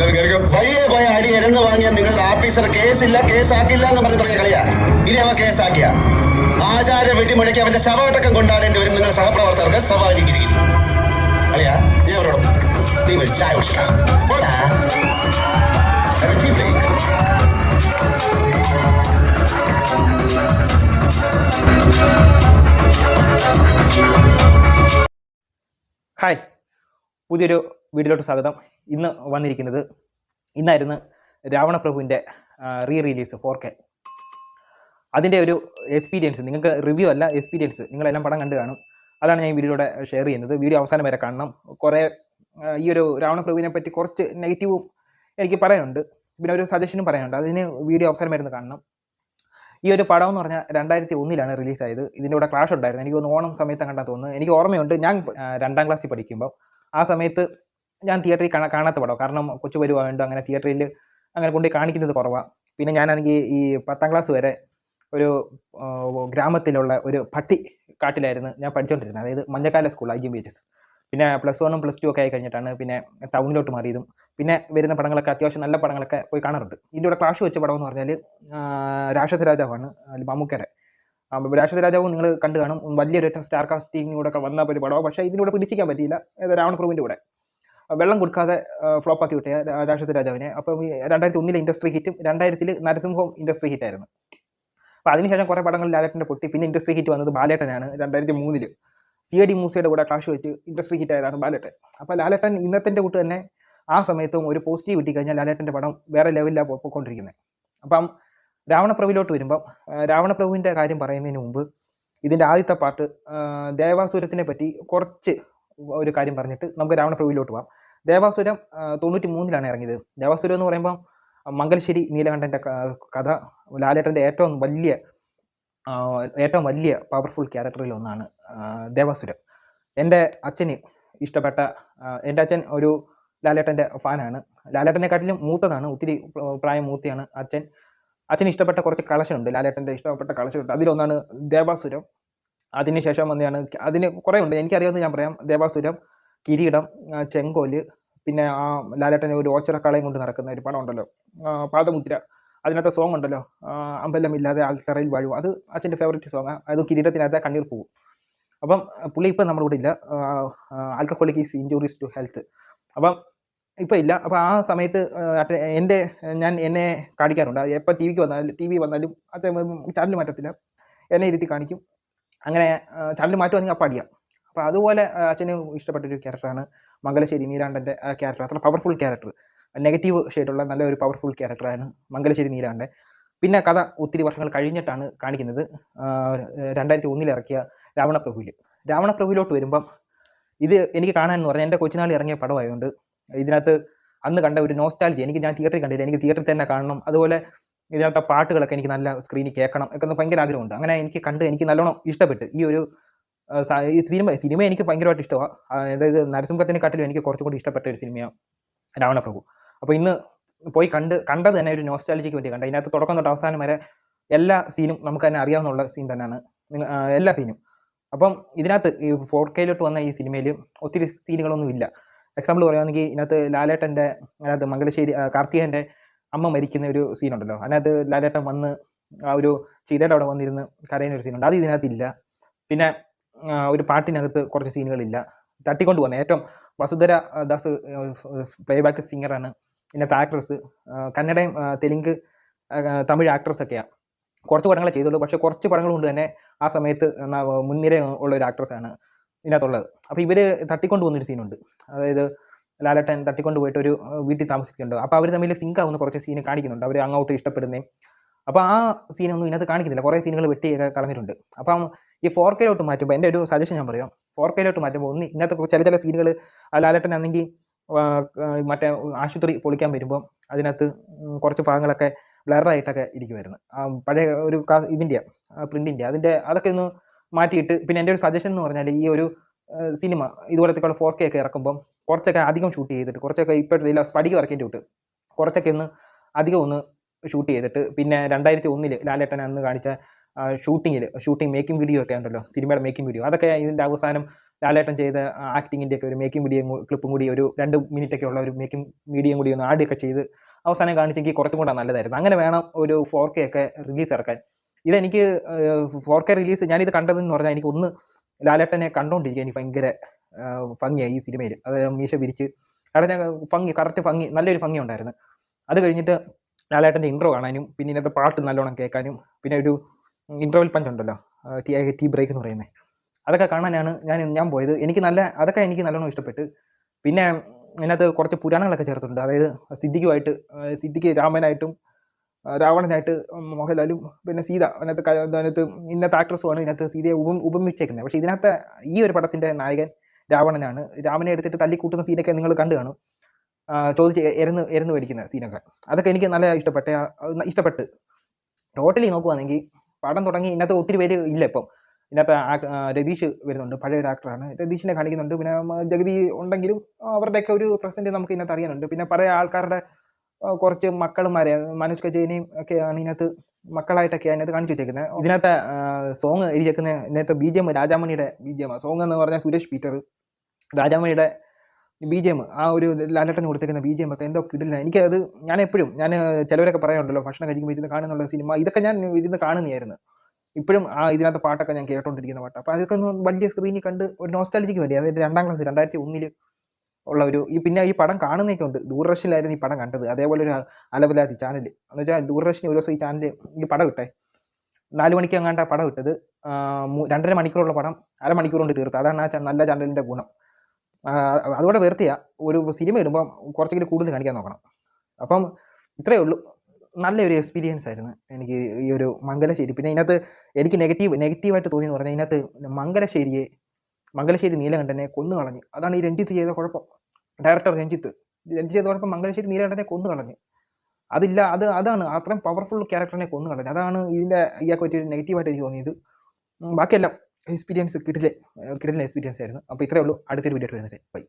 വഴിയെ പോയ അടി എരന്ന് വാങ്ങിയ നിങ്ങളുടെ ഓഫീസർ കേസില്ല കേസാക്കില്ല എന്ന് പറഞ്ഞ് തുടങ്ങിയ കളിയാ. ഇനി അവൻ കേസാക്കിയ ആചാര വെട്ടിമുഴക്കി അവന്റെ ശവകട്ടക്കം കൊണ്ടാടേണ്ടി വരും നിങ്ങൾ സഹപ്രവർത്തകർക്ക് സവാലിക്കിരിക്കും. കളിയാ നീ അവരോട് നീ ഒരു ചായ കുടിക്കാം. പോടാ ഹായ്, പുതിയൊരു വീഡിയോയിലോട്ട് സ്വാഗതം. ഇന്നായിരുന്നു രാവണപ്രഭുവിൻ്റെ റിലീസ് 4K. അതിൻ്റെ ഒരു എക്സ്പീരിയൻസ്, നിങ്ങൾക്ക് റിവ്യൂ അല്ല എക്സ്പീരിയൻസ്, നിങ്ങളെല്ലാം പടം കണ്ടു കാണും. അതാണ് ഞാൻ ഈ വീഡിയോയിലൂടെ ഷെയർ ചെയ്യുന്നത്. വീഡിയോ അവസാനം വരെ കാണണം. കുറേ ഈ ഒരു രാവണപ്രഭുവിനെ പറ്റി കുറച്ച് നെഗറ്റീവും എനിക്ക് പറയാനുണ്ട്, പിന്നെ ഒരു സജഷനും പറയാനുണ്ട്. അതിന് വീഡിയോ അവസാനം വരുന്ന കാണണം. ഈ ഒരു പടം എന്ന് പറഞ്ഞാൽ 2001 റിലീസായത്. ഇതിൻ്റെ കൂടെ ക്ലാഷ് ഉണ്ടായിരുന്നു. എനിക്ക് ഒന്ന് ഓണം സമയത്ത് കണ്ടാൽ തോന്നുന്നു. എനിക്ക് ഓർമ്മയുണ്ട്, ഞാൻ 2ാം ക്ലാസ്സിൽ പഠിക്കുമ്പോൾ ആ സമയത്ത് ഞാൻ തിയേറ്ററിൽ കാണാത്ത പടം, കാരണം കൊച്ചു വരുവാണ്ട് അങ്ങനെ തിയേറ്ററിൽ അങ്ങനെ കൊണ്ടുപോയി കാണിക്കുന്നത് കുറവാണ്. പിന്നെ ഞാനാണെങ്കിൽ ഈ 10ാം ക്ലാസ് വരെ ഒരു ഗ്രാമത്തിലുള്ള ഒരു പട്ടി കാട്ടിലായിരുന്നു ഞാൻ പഠിച്ചുകൊണ്ടിരുന്നത്. അതായത് മഞ്ഞക്കാല സ്കൂൾ IGMBHS. പിന്നെ +1 +2 ഒക്കെ ആയി കഴിഞ്ഞിട്ടാണ് പിന്നെ ടൗണിലോട്ട് മാറിയതും. പിന്നെ വരുന്ന പടങ്ങളൊക്കെ അത്യാവശ്യം നല്ല പടങ്ങളൊക്കെ പോയി കാണാറുണ്ട്. ഇതിൻ്റെ കൂടെ ക്ലാഷ് വെച്ച പടം എന്ന് പറഞ്ഞാൽ രാക്ഷസ രാജാവാണ്, മമ്മൂക്കയുടെ. രാക്ഷസ രാജാവും നിങ്ങൾ കണ്ടു കാണും. വലിയൊരു സ്റ്റാർ കാസ്റ്റിംഗ് കൂടെ ഒക്കെ വന്ന ഒരു പടമാണ്. പക്ഷേ ഇതിലൂടെ പിടിച്ചിരിക്കാൻ പറ്റിയില്ല. രാവണപ്രഭുവിൻ്റെ കൂടെ വെള്ളം കൊടുക്കാതെ ഫ്ലോപ്പാക്കി വിട്ടിയ രാക്ഷസ രാജാവിനെ. അപ്പം 2001 ഇൻഡസ്ട്രി ഹിറ്റും 2000 നരസിംഹം ഇൻഡസ്ട്രി ഹിറ്റായിരുന്നു. അപ്പോൾ അതിനുശേഷം കുറേ പടങ്ങൾ ലാലേട്ടൻ്റെ പൊട്ടി. പിന്നെ ഇൻഡസ്ട്രി ഹിറ്റ് വന്നത് ബാലേട്ടനാണ് 2003 CID മൂസയുടെ കൂടെ ക്ലാഷ് വെച്ച് ഇൻഡസ്ട്രി ഹിറ്റ് ആയതാണ് ബാലേട്ടൻ. അപ്പോൾ ലാലേട്ടൻ ഇന്നത്തെ കൂട്ട് തന്നെ ആ സമയത്തും ഒരു പോസിറ്റീവ് കിട്ടിക്കഴിഞ്ഞാൽ ലാലേട്ടൻ്റെ പടം വേറെ ലെവലിലാണ് പോയിക്കൊണ്ടിരിക്കുന്നത്. അപ്പം രാവണപ്രഭുവിലോട്ട് വരുമ്പം രാവണപ്രഭുവിൻ്റെ കാര്യം പറയുന്നതിന് മുമ്പ് ഇതിൻ്റെ ആദ്യത്തെ പാർട്ട് ദേവാസുരത്തിനെ പറ്റി കുറച്ച് ഒരു കാര്യം പറഞ്ഞിട്ട് നമുക്ക് രാവണപ്രഭുവിലോട്ട് പോകാം. ദേവാസുരം 93 ഇറങ്ങിയത്. ദേവാസുരം എന്ന് പറയുമ്പം മംഗലശ്ശേരി നീലകണ്ഠൻ്റെ കഥ. ലാലേട്ടൻ്റെ ഏറ്റവും വലിയ പവർഫുൾ ക്യാരക്ടറിൽ ഒന്നാണ് ദേവാസുരം. എൻ്റെ അച്ഛന് ഇഷ്ടപ്പെട്ട, എൻ്റെ അച്ഛൻ ഒരു ലാലേട്ടൻ്റെ ഫാനാണ്. ലാലേട്ടനെക്കാട്ടിലും മൂത്തതാണ്, ഒത്തിരി പ്രായം മൂത്തിയാണ് അച്ഛൻ. അച്ഛന് ഇഷ്ടപ്പെട്ട കുറച്ച് കളക്ഷൻ ഉണ്ട്, ലാലേട്ടൻ്റെ ഇഷ്ടപ്പെട്ട കളക്ഷൻ ഉണ്ട്. അതിലൊന്നാണ് ദേവാസുരം. അതിനുശേഷം വന്നെയാണ്, അതിന് കുറേ ഉണ്ട്, എനിക്കറിയാവുന്നത് ഞാൻ പറയാം. ദേവാസുരം, കിരീടം, ചെങ്കോല്, പിന്നെ ആ ലാലേട്ടനെ ഒരു ഓച്ചിറക്കാളയും കൊണ്ട് നടക്കുന്ന ഒരു പടം ഉണ്ടല്ലോ, പാദമുദ്ര. അതിനകത്തെ സോങ് ഉണ്ടല്ലോ, അമ്പലമില്ലാതെ ആൽത്തറയിൽ വാഴും. അത് അച്ഛൻ്റെ ഫേവറേറ്റ് സോങ്ങാണ്. അത് കിരീടത്തിനകത്ത് കണ്ണീർ പോകും. അപ്പം പുള്ളി ഇപ്പം നമ്മുടെ കൂടെ ഇല്ല. Alcoholic is injuries to health. അപ്പം ഇപ്പം ഇല്ല. അപ്പോൾ ആ സമയത്ത് എന്നെ കാണിക്കാറുണ്ട്. എപ്പോൾ ടി വി വന്നാലും അച്ഛൻ ചാനൽ മാറ്റത്തില്ല, എന്നെ ഇരുത്തി കാണിക്കും. അങ്ങനെ ചാനൽ മാറ്റുവാണെങ്കിൽ അപ്പം അടിയാം. അപ്പോൾ അതുപോലെ അച്ഛന് ഇഷ്ടപ്പെട്ടൊരു ക്യാരക്ടറാണ് മംഗലശ്ശേരി നീലാണ്ടൻ്റെ ക്യാരക്ടർ. അത്ര പവർഫുൾ ക്യാരക്ടർ, നെഗറ്റീവ് ഷെയ്ഡുള്ള നല്ലൊരു പവർഫുൾ ക്യാരക്ടറാണ് മംഗലശ്ശേരി നീലാണ്ടൻ. പിന്നെ കഥ ഒത്തിരി വർഷങ്ങൾ കഴിഞ്ഞിട്ടാണ് കാണിക്കുന്നത്. 2001 ഇറക്കിയ രാവണപ്രഭുവിലോട്ട് വരുമ്പം ഇത് എനിക്ക് കാണാനെന്ന് പറഞ്ഞാൽ എൻ്റെ കൊച്ചുനാളിൽ ഇറങ്ങിയ പടമായതുകൊണ്ട് ഇതിനകത്ത് അന്ന് കണ്ട ഒരു നോസ്റ്റാൾജി ഞാൻ തിയേറ്ററിൽ കണ്ടില്ല, എനിക്ക് തിയേറ്ററിൽ തന്നെ കാണണം. അതുപോലെ ഇതിനകത്തെ പാട്ടുകളൊക്കെ എനിക്ക് നല്ല സ്ക്രീനിൽ കേൾക്കണം ഒക്കെ ഭയങ്കര ആഗ്രഹമുണ്ട്. അങ്ങനെ എനിക്ക് നല്ലോണം ഇഷ്ടപ്പെട്ട് ഈ ഒരു സിനിമ എനിക്ക് ഭയങ്കരമായിട്ട് ഇഷ്ടമാണ്. അതായത് നരസിംഹത്തിനെക്കാട്ടിലും എനിക്ക് കുറച്ചും കൂടി ഇഷ്ടപ്പെട്ട ഒരു സിനിമയാണ് രാവണപ്രഭു. അപ്പോൾ ഇന്ന് പോയി കണ്ടത് തന്നെ ഒരു നോസ്റ്റാലജിക്ക് വേണ്ടി കണ്ട. ഇതിനകത്ത് തുടക്കം തൊട്ട് അവസാനം വരെ എല്ലാ സീനും നമുക്ക് തന്നെ അറിയാവുന്ന സീൻ തന്നെയാണ്, എല്ലാ സീനും. അപ്പം ഇതിനകത്ത് ഈ 4Kയിലോട്ട് വന്ന ഈ സിനിമയിൽ ഒത്തിരി സീനുകളൊന്നും ഇല്ല. എക്സാമ്പിൾ പറയുകയാണെങ്കിൽ ഇതിനകത്ത് ലാലേട്ടൻ്റെ, അതിനകത്ത് മംഗലശ്ശേരി കാർത്തികേയൻ്റെ അമ്മ മരിക്കുന്ന ഒരു സീനുണ്ടല്ലോ, അതിനകത്ത് ലാലേട്ടൻ വന്ന് ആ ഒരു ചെയ്തയുടെ അവിടെ വന്നിരുന്ന് കരയുന്ന ഒരു സീനുണ്ട്, അത് ഇതിനകത്തില്ല. പിന്നെ ഒരു പാട്ടിനകത്ത് കുറച്ച് സീനുകളില്ല. തട്ടിക്കൊണ്ട് പോകുന്ന ഏറ്റവും വസുന്ധര ദാസ് പ്ലേബാക്ക് സിംഗറാണ് ഇതിനകത്ത് ആക്ട്രസ്. കന്നഡയും തെലുങ്ക് തമിഴ് ആക്ട്രസ്സൊക്കെയാണ്. കുറച്ച് പടങ്ങളെ ചെയ്തുള്ളൂ, പക്ഷേ കുറച്ച് പടങ്ങൾ കൊണ്ട് തന്നെ ആ സമയത്ത് മുൻനിര ഉള്ള ഒരു ആക്ട്രസ്സാണ് ഇതിനകത്തുള്ളത്. അപ്പോൾ ഇവർ തട്ടിക്കൊണ്ട് പോകുന്നൊരു സീനുണ്ട്. അതായത് ലാലേട്ടൻ തട്ടിക്കൊണ്ട് പോയിട്ട് ഒരു വീട്ടിൽ താമസിക്കുന്നുണ്ട്. അപ്പോൾ അവർ തമ്മിൽ സിങ്ക് ആവുന്ന കുറച്ച് സീന് കാണിക്കുന്നുണ്ട്, അവർ അങ്ങോട്ട് ഇഷ്ടപ്പെടുന്നേയും. അപ്പോൾ ആ സീനൊന്നും ഇതിനകത്ത് കാണിക്കുന്നില്ല, കുറേ സീനുകൾ വെട്ടിയൊക്കെ കളഞ്ഞിട്ടുണ്ട്. അപ്പം ഈ 4Kയിലോട്ട് മാറ്റുമ്പോൾ എൻ്റെ ഒരു സജഷൻ ഞാൻ പറയാം. 4Kയിലോട്ട് മാറ്റുമ്പോൾ ഇന്നത്തെ ചില സീനുകൾ ലാലേട്ടനാണെങ്കിൽ മറ്റേ ആശുപത്രി പൊളിക്കാൻ വരുമ്പോൾ അതിനകത്ത് കുറച്ച് ഭാഗങ്ങളൊക്കെ ബ്ലറായിട്ടൊക്കെ ഇരിക്കുമായിരുന്നു. പഴയ ഒരു ഇതിൻ്റെ പ്രിൻറ്റിൻ്റെ അതൊക്കെ ഒന്ന് മാറ്റിയിട്ട്. പിന്നെ എൻ്റെ ഒരു സജഷൻ എന്ന് പറഞ്ഞാൽ ഈ ഒരു സിനിമ ഇതുപോലത്തേക്കുള്ള 4K ഒക്കെ ഇറക്കുമ്പം കുറച്ചൊക്കെ അധികം ഷൂട്ട് ചെയ്തിട്ട്, കുറച്ചൊക്കെ ഇപ്പോഴത്തെ സ്പടികം ഇറക്കിയിട്ട് വിട്ട് കുറച്ചൊക്കെ അധികം ഷൂട്ട് ചെയ്തിട്ട്, പിന്നെ 2001 ലാലേട്ടൻ അന്ന് കാണിച്ച ഷൂട്ടിംഗ് മേക്കിംഗ് വീഡിയോ ഒക്കെ ഉണ്ടല്ലോ, സിനിമയുടെ മേക്കിംഗ് വീഡിയോ, അതൊക്കെ ഇതിൻ്റെ അവസാനം ലാലേട്ടൻ ചെയ്ത ആക്ടിങ്ങിൻ്റെ ഒക്കെ ഒരു മേക്കിംഗ് വീഡിയോ ക്ലിപ്പും കൂടി ഒരു 2 മിനിറ്റൊക്കെ ഉള്ള ഒരു മേക്കിംഗ് വീഡിയോയും കൂടി ഒന്ന് ആഡൊക്കെ ചെയ്ത് അവസാനം കാണിച്ചെങ്കിൽ കുറച്ചും കൂടെ നല്ലതായിരുന്നു. അങ്ങനെ വേണം ഒരു 4K ഒക്കെ റിലീസ് ഇറക്കാൻ. ഇതെനിക്ക് 4K റിലീസ് ഞാനിത് കണ്ടതെന്ന് പറഞ്ഞാൽ എനിക്ക് ഒന്ന് ലാലേട്ടനെ കണ്ടുകൊണ്ടിരിക്കുക എനിക്ക് ഭയങ്കര ഭംഗിയായി ഈ സിനിമയിൽ. അത് മീശ പിരിച്ച് അവിടെ കറക്റ്റ് ഭംഗി, നല്ലൊരു ഭംഗി ഉണ്ടായിരുന്നു. അത് കഴിഞ്ഞിട്ട് ലാലേട്ടൻ്റെ ഇൻട്രോ കാണാനും പിന്നെ ഇതിനകത്ത് പാട്ട് നല്ലോണം കേൾക്കാനും പിന്നെ ഒരു ഇൻട്രോവൽ പഞ്ച് ഉണ്ടല്ലോ, ടീ ബ്രേക്ക് എന്ന് പറയുന്നത്, അതൊക്കെ കാണാനാണ് ഞാൻ പോയത്. അതൊക്കെ എനിക്ക് നല്ലോണം ഇഷ്ടപ്പെട്ട്. പിന്നെ ഇതിനകത്ത് കുറച്ച് പുരാണങ്ങളൊക്കെ ചേർത്തിട്ടുണ്ട്. അതായത് സിദ്ദിഖ് രാമനായിട്ടും രാവണനായിട്ട് മോഹൻലാലും പിന്നെ സീത അതിനകത്ത് ഇന്നത്തെ ആക്ട്രസുമാണ് ഇതിനകത്ത് സീതയെ ഉപമിച്ചേക്കുന്നത്. പക്ഷേ ഇതിനകത്ത് ഈ ഒരു പടത്തിൻ്റെ നായകൻ രാവണനാണ്. രാമനെ എടുത്തിട്ട് തല്ലിക്കൂട്ടുന്ന സീനൊക്കെ നിങ്ങൾ കണ്ടു കാണും. ചോദിച്ച് എരുന്ന് മേടിക്കുന്ന സീനൊക്കെ, അതൊക്കെ എനിക്ക് നല്ല ഇഷ്ടപ്പെട്ട്. ടോട്ടലി നോക്കുവാണെങ്കിൽ പടം തുടങ്ങി ഇതിനകത്ത് ഒത്തിരി പേര് ഇല്ല. ഇപ്പം ഇതിനകത്ത് രതീഷ് വരുന്നുണ്ട്, പഴയ ഒരു ആക്ടറാണ്. രതീഷിനെ കാണിക്കുന്നുണ്ട്. പിന്നെ ജഗതി ഉണ്ടെങ്കിലും അവരുടെയൊക്കെ ഒരു പ്രസൻറ്റ് നമുക്ക് ഇതിനകത്ത് അറിയാനുണ്ട്. പിന്നെ പഴയ ആൾക്കാരുടെ കുറച്ച് മക്കളുമാരെ മനോജ് കജേനയും ഒക്കെയാണ് ഇതിനകത്ത് മക്കളായിട്ടൊക്കെ അതിനകത്ത് കാണിച്ചു വെച്ചേക്കുന്നത്. ഇതിനകത്ത് സോങ് എഴുതിയേക്കുന്ന ഇതിനകത്ത് BGM രാജാമണിയുടെ BGM. സോങ് എന്ന് പറഞ്ഞാൽ സുരേഷ് പീറ്റർ, രാജാമണിയുടെ BGM, ആ ഒരു ലാലേട്ടന് കൊടുത്തേക്കുന്ന BGM ഒക്കെ എന്തോ കിടില്ല. എനിക്കത് ഞാൻ ചിലവരൊക്കെ പറയാറുണ്ടല്ലോ ഭക്ഷണം കഴിക്കുമ്പോൾ ഇരുന്ന് കാണുന്നുള്ള സിനിമ, ഇതൊക്കെ ഞാൻ ഇരുന്ന് കാണുന്നതായിരുന്നു. ഇപ്പോഴും ഇതിനകത്ത് പാട്ടൊക്കെ ഞാൻ കേട്ടോണ്ടിരിക്കുന്ന പാട്ട്. അപ്പോൾ അതൊക്കെ ഒന്ന് വലിയ സ്ക്രീനിൽ കണ്ട് ഒരു നോസ്റ്റാലജിക്ക് വേണ്ടി, അതായത് 2ാം ക്ലാസ് 2001 ഉള്ള പിന്നെ ഈ പടം കാണുന്നതൊക്കെ ഉണ്ട്. ദൂരദർശനിലായിരുന്നു ഈ പടം കണ്ടത്. അതേപോലെ ഒരു അലവലാതി ചാനൽ എന്ന് വെച്ചാൽ ദൂരദർശന് ഒരു ദിവസം ഈ ചാനൽ ഈ പടം ഇട്ടേ 4 മണിക്ക് അങ്ങാണ്ട പടം ഇട്ടത്. 2.5 മണിക്കൂറുള്ള പടം അരമണിക്കൂർ കൊണ്ട് തീർത്ത്. അതാണ് ആ നല്ല ചാനലിൻ്റെ ഗുണം. അതുകൂടെ വെറുതെയ ഒരു സിനിമ ഇടുമ്പോൾ കുറച്ചെങ്കിലും കൂടുതൽ കാണിക്കാൻ നോക്കണം. അപ്പം ഇത്രയേ ഉള്ളൂ. നല്ലൊരു എക്സ്പീരിയൻസ് ആയിരുന്നു എനിക്ക് ഈ ഒരു മംഗലശ്ശേരി. പിന്നെ ഇതിനകത്ത് എനിക്ക് നെഗറ്റീവായിട്ട് തോന്നിയെന്ന് പറഞ്ഞാൽ ഇതിനകത്ത് മംഗലശ്ശേരി നീലകണ്ഠനെ കൊന്നു കളഞ്ഞു. അതാണ് ഈ രഞ്ജിത്ത് ചെയ്ത കുഴപ്പം. ഡയറക്ടർ രഞ്ജിത്ത് ചെയ്ത കുഴപ്പം മംഗലശ്ശേരി നീലകണ്ഠനെ കൊന്നു കളഞ്ഞു. അതാണ് അത്രയും പവർഫുൾ ക്യാരക്ടറിനെ കൊന്നു കളഞ്ഞു. അതാണ് ഇയാൾക്ക് പറ്റിയൊരു നെഗറ്റീവായിട്ട് എനിക്ക് തോന്നിയത്. ബാക്കിയെല്ലാം എക്സ്പീരിയൻസ് കിടിലൻ എക്സ്പീരിയൻസ് ആയിരുന്നു. അപ്പോൾ ഇത്രയേ ഉള്ളൂ. അടുത്തൊരു വീഡിയോ വരുന്നത്. ബൈ.